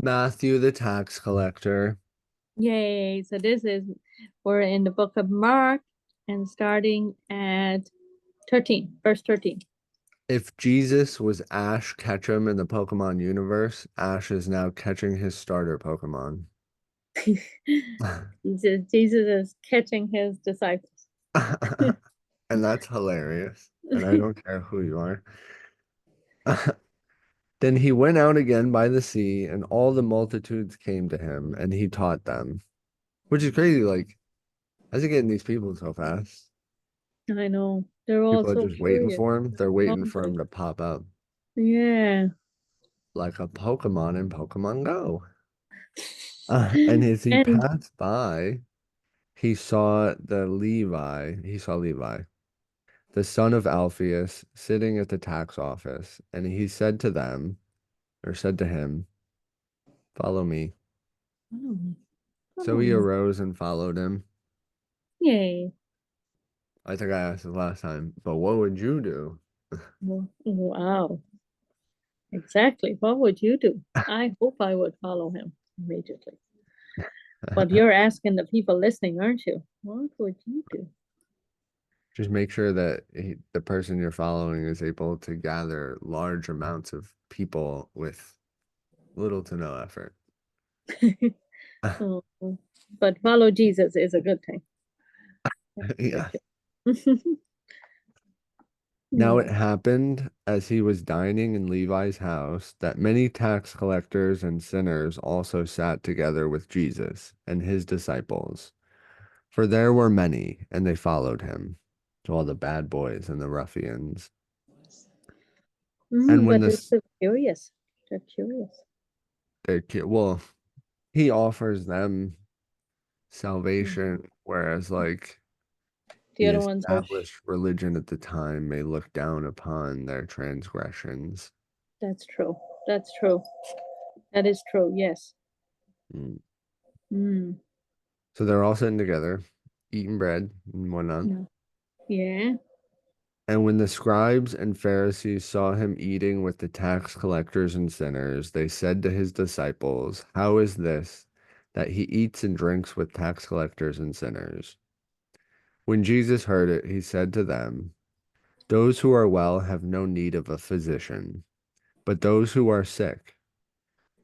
Matthew the tax collector. Yay. So we're in the book of Mark and starting at 13, verse 13. If Jesus was Ash Ketchum in the Pokemon universe, Ash is now catching his starter Pokemon. Jesus is catching his disciples. And that's hilarious. And I don't care who you are. Then he went out again by the sea, and all the multitudes came to him, and he taught them. Which is crazy. Like, how's he getting these people so fast? I know. They're all People are so just waiting curious. for him. They're They're waiting for him hungry. to pop up Yeah. like a Pokemon in Pokemon Go. And as he And passed by, he saw Levi, the son of Alphaeus, sitting at the tax office, and he said to them, or said to him, "Follow me." follow me. So Follow he me. arose and followed him. Yay. I think I asked this last time, but what would you do? Wow. Exactly. What would you do? I hope I would follow him immediately. But you're asking the people listening, aren't you? What would you do? Just make sure that the person you're following is able to gather large amounts of people with little to no effort. Oh, but follow Jesus is a good thing. Yeah. Now it Yeah. happened as he was dining in Levi's house that many tax collectors and sinners also sat together with Jesus and his disciples. For there were many, and they followed him, to all the bad boys and the ruffians. And when But they're this, still curious. They're curious. well, he offers them Mm. salvation, whereas like The the other ones are, established religion at the time may look down upon their transgressions. that's true. That's true. That is true. Yes. Mm. Mm. So they're all sitting together, eating bread and whatnot. No. Yeah. And when the scribes and Pharisees saw him eating with the tax collectors and sinners, they said to his disciples, "How is this that he eats and drinks with tax collectors and sinners?" When Jesus heard it, he said to them, "Those who are well have no need of a physician, but those who are sick.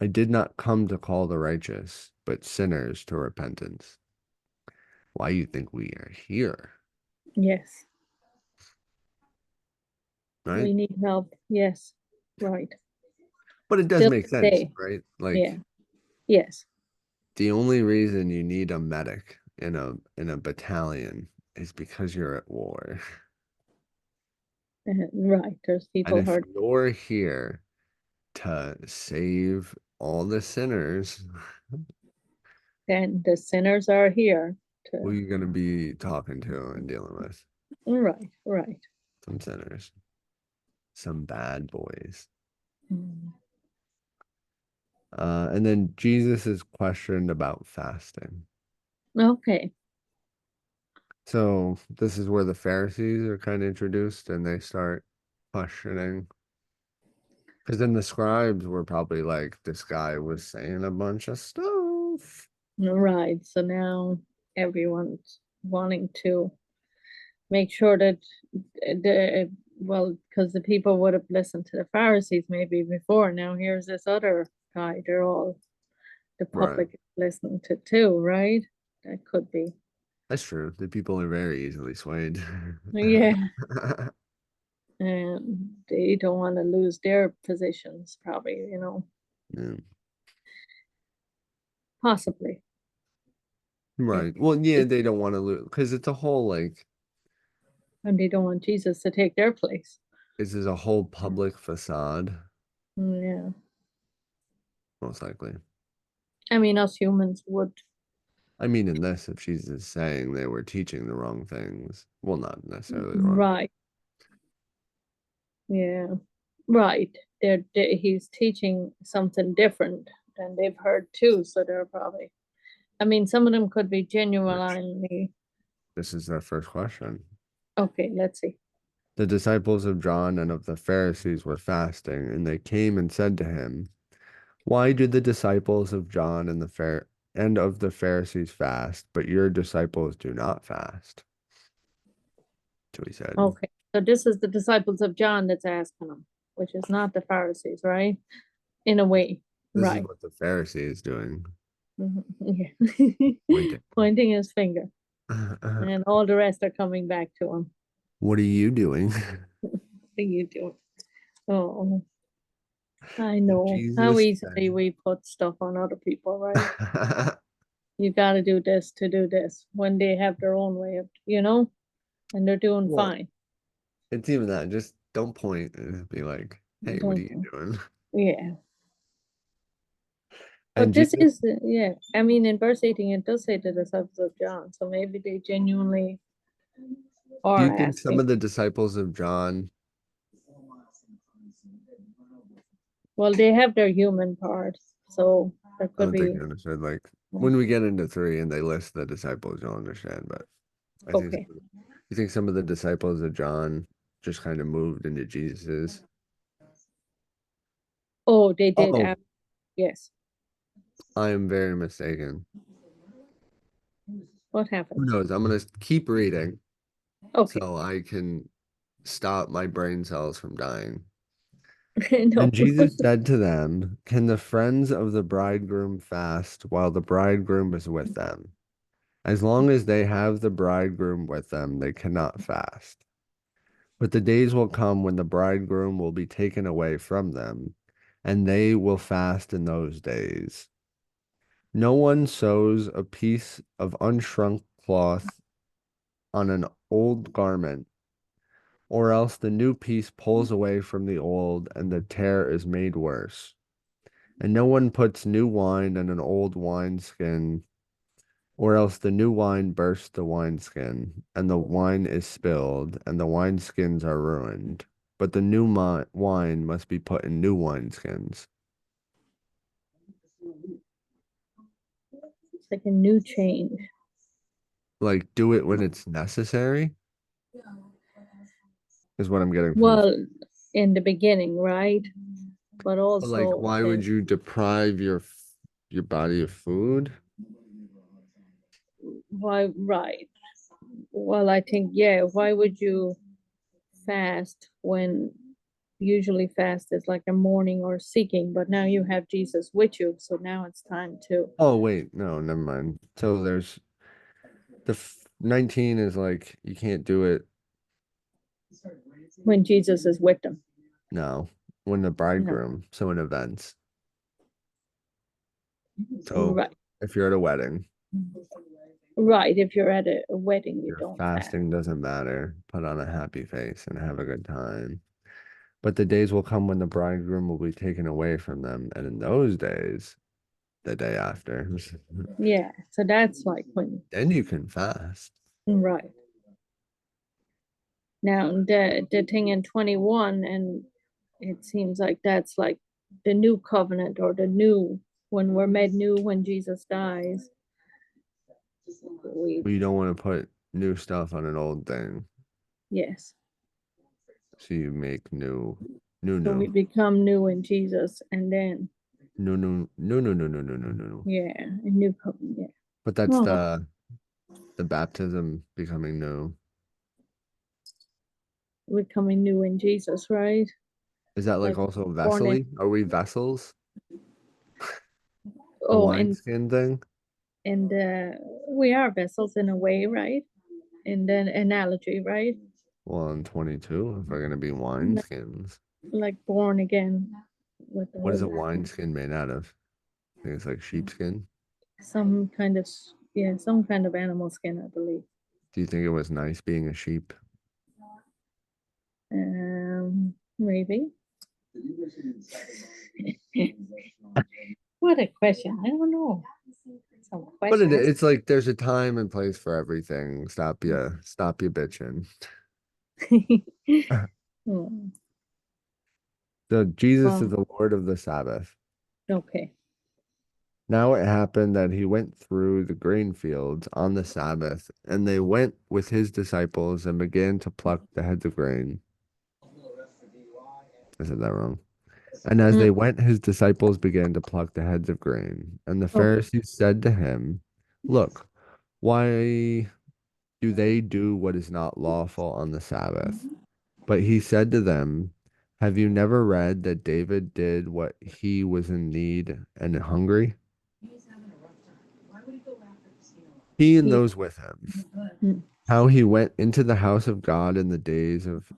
I did not come to call the righteous, but sinners to repentance." Why you think we are here, Yes. right? We need help. Yes. Right. But it does Still make sense, today. right? Yeah. Like Yes. the only reason you need a medic in a battalion is because you're at war. Right. There's And people if hurt. you're here to save all the sinners, And the sinners are here who are to. you going to be talking to and dealing with? Right. Right. Some sinners, some bad boys. Mm. And then Jesus is questioned about fasting. Okay. So this is where the Pharisees are kind of introduced and they start questioning. Because then the scribes were probably like, this guy was saying a bunch of stuff. Right. So now everyone's wanting to make sure that because the people would have listened to the Pharisees maybe before. Now here's this other guy. They're all the Right. public is listening to too, right? That could be. That's true. The people are very easily swayed. Yeah. And they don't want to lose their positions, probably, Yeah. possibly. If Right. Well, yeah, they don't want to lose because it's a whole like and they don't want Jesus to take their place. this is a whole public facade, Yeah. most likely. I mean, us humans would. I mean, in this, if Jesus saying they were teaching the wrong things, well, not necessarily the wrong thing. Right. Yeah. Right. He's teaching something different than they've heard too. So they're probably, I mean, some of them could be Which genuinely, this is their first question. okay, let's see. The disciples of John and of the Pharisees were fasting, and they came and said to him, Why do the disciples of John and of the Pharisees fast, but your disciples do not fast? So he said, Okay. So this is the disciples of John that's asking him, which is not the Pharisees, right? In a way, this is right? what the Pharisee is doing, Mhm. Yeah. pointing. Pointing his finger, and all the rest are coming back to him. What are you doing? What are you doing? Oh, I And know how Jesus easily said, we put stuff on other people, right? You got to do this to do this when they have their own way of, and they're doing well, fine. it's even that. Just don't point and be like, hey, what are Don't, you doing? yeah. And But this Jesus, is, yeah. I mean, in verse 18, it does say the disciples of John, so maybe they genuinely do are you think some asking. of the disciples of John, Well, they have their human part, so there I could don't think be. they understood, like when we get into three and they list the disciples, you'll understand. But I think, Okay. you think some of the disciples of John just kind of moved into Jesus's? Oh, they did. Oh, Yes. I am very mistaken. What Who happened? knows? I'm gonna keep reading Okay. so I can stop my brain cells from dying. No. And Jesus said to them, can the friends of the bridegroom fast while the bridegroom is with them? As long as they have the bridegroom with them, they cannot fast. But the days will come when the bridegroom will be taken away from them, and they will fast in those days. No one sews a piece of unshrunk cloth on an old garment, or else the new piece pulls away from the old, and the tear is made worse. And no one puts new wine in an old wineskin, or else the new wine bursts the wineskin, and the wine is spilled, and the wineskins are ruined. But the new wine must be put in new wineskins. It's like a new change. Like, do it when it's necessary, is what I'm getting from this. Well, in the beginning, right? But But like, also why then would you deprive your body of food? why, right? Well, I think, yeah, why would you fast when usually fast is like a mourning or seeking, but now you have Jesus with you, so now it's time to. Oh, wait, no, never mind. So there's 19 is like, you can't do it When Jesus is with them. now when the No, bridegroom, so in events. So right. if you're at a wedding, Right. If you're at a wedding, you your don't fast. fasting doesn't matter. Put on a happy face and have a good time. But the days will come when the bridegroom will be taken away from them, and in those days, the day after, Yeah. So that's like when, then you can fast. right. Now the thing in 21, and it seems like that's like the new covenant or the new when we're made new when Jesus dies. We But you don't want to put new stuff on an old thing. yes. So you make So we become new in Jesus and then no. yeah, a new covenant. Yeah. But that's Oh, the baptism becoming new. becoming new in Jesus, right? Is that like Like also born in vessely? Are we vessels? The oh wineskin thing? in the we are vessels in a way, right? In the analogy, right? Well, in 22, if we're gonna be Like wineskins. like born again with the What is a Holy wineskin made out of? I think it's like sheepskin. some kind of yeah, some kind of animal skin, I believe. Do you think it was nice being a sheep? Maybe. What a question. I don't know. Some But questions. it's like there's a time and place for everything. Stop you bitching. Hmm, So Jesus is well, the Lord of the Sabbath. okay. Now it happened that he went through the grain fields on the Sabbath, and they went with his disciples and began to pluck the heads of grain. I said that wrong. And as Mm. they went, his disciples began to pluck the heads of grain. And the Okay. Pharisees said to him, Look, why do they do what is not lawful on the Sabbath? But he said to them, Have you never read that David did what he was in need and hungry? He and Yeah. those with him. Mm. How he went into the house of God in the days of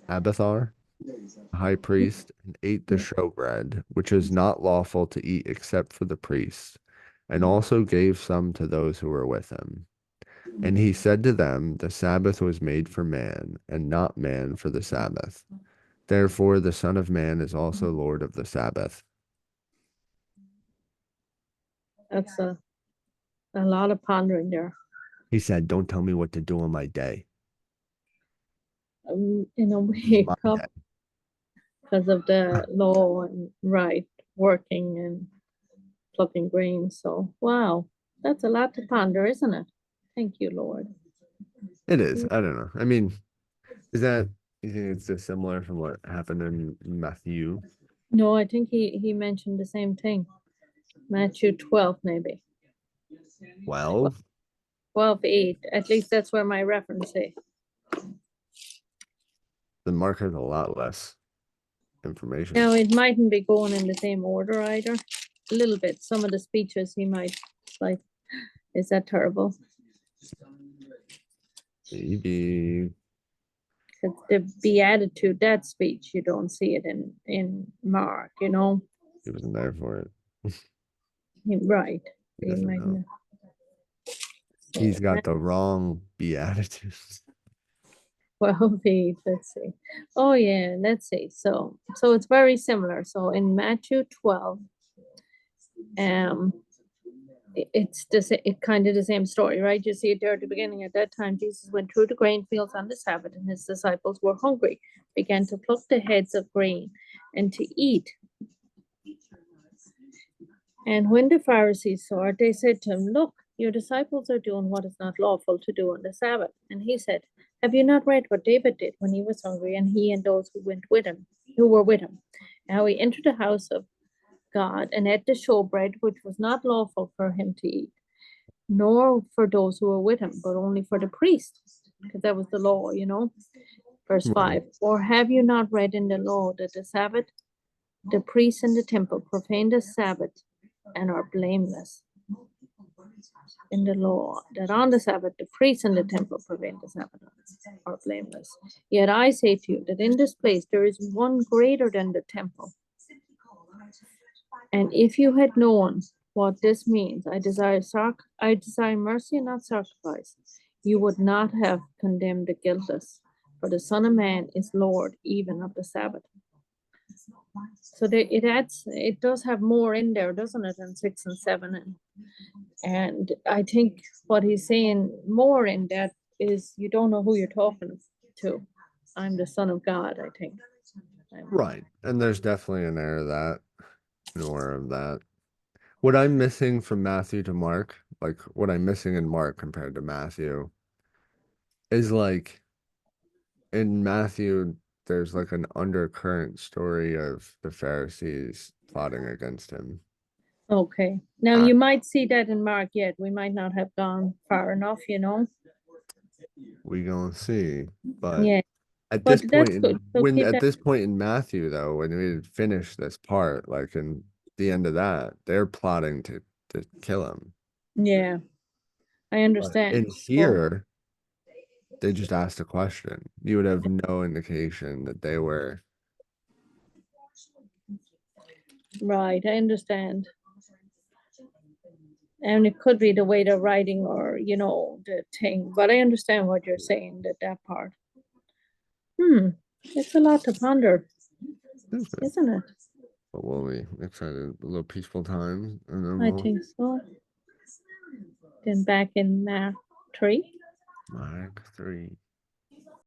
Abiathar, the high priest, and ate the showbread, which is not lawful to eat except for the priests, and also gave some to those who were with him. And he said to them, The Sabbath was made for man, and not man for the Sabbath. Therefore, the Son of Man is also Lord of the Sabbath. That's a lot of pondering there. He said, Don't tell me what to do on my day. In a This is way, my day. because of the law and right working and plucking grain. So, wow, that's a lot to ponder, isn't it? Thank you, Lord. It is. I don't know. I mean, is that, you think it's dissimilar from what happened in Matthew No, I think he mentioned the same thing. Matthew 12, maybe. 12? 12:8. At least that's where my reference is. Then Mark has a lot less information. Now, it mightn't be going in the same order either. A little bit. Some of the speeches he might, like, is that terrible? Maybe Because the Beatitude, that speech, you don't see it in Mark, you know? he wasn't there for it. Right. He You doesn't might know. know. He's So, got the wrong beatitudes. well, let's see. Oh yeah, let's see. So it's very similar. So in Matthew 12, um, it's it kind of the same story, right? You see it there at the beginning. At that time, Jesus went through the grain fields on the Sabbath, and his disciples were hungry, began to pluck the heads of grain and to eat. And when the Pharisees saw it, they said to him, Look, your disciples are doing what is not lawful to do on the Sabbath. And he said, Have you not read what David did when he was hungry, and he and those who went with him, who were with him? How he entered the house of God and ate the showbread, which was not lawful for him to eat, nor for those who were with him, but only for the priests, because that was the law, you know. Verse Right. 5. Or have you not read in the law that the Sabbath, the priests in the temple profane the Sabbath and are blameless? In the law, that on the Sabbath the priests in the temple profane the Sabbath are blameless. Yet I say to you that in this place there is one greater than the temple. And if you had known what this means, I desire mercy and not sacrifice, you would not have condemned the guiltless. For the Son of Man is Lord even of the Sabbath. So it does have more in there, doesn't it, than 6 and 7, and I think what he's saying more in that is you don't know who you're talking to. I'm the Son of God, I think. Right. And there's definitely an air of that, nor of that. What I'm missing from Matthew to Mark, like what I'm missing in Mark compared to Matthew, is like in Matthew, there's like an undercurrent story of the Pharisees plotting against him. Okay. Now Uh, you might see that in Mark yet. We might not have gone far enough, you know. we gonna see. But Yeah. at But this point that's good. in So when keep at that. this point in Matthew though, when we had finished this part, like in the end of that, they're plotting to kill him. Yeah, I But understand. in Oh, here, they just asked a question. You would have no indication that they were right. I understand. And it could be the way they're writing or, the thing. But I understand what you're saying, that part. Hmm. It's a lot to ponder, stupid. isn't it? But we'll be excited, a little peaceful time, and then I we'll think so. Then back in Mark 3. Mark 3.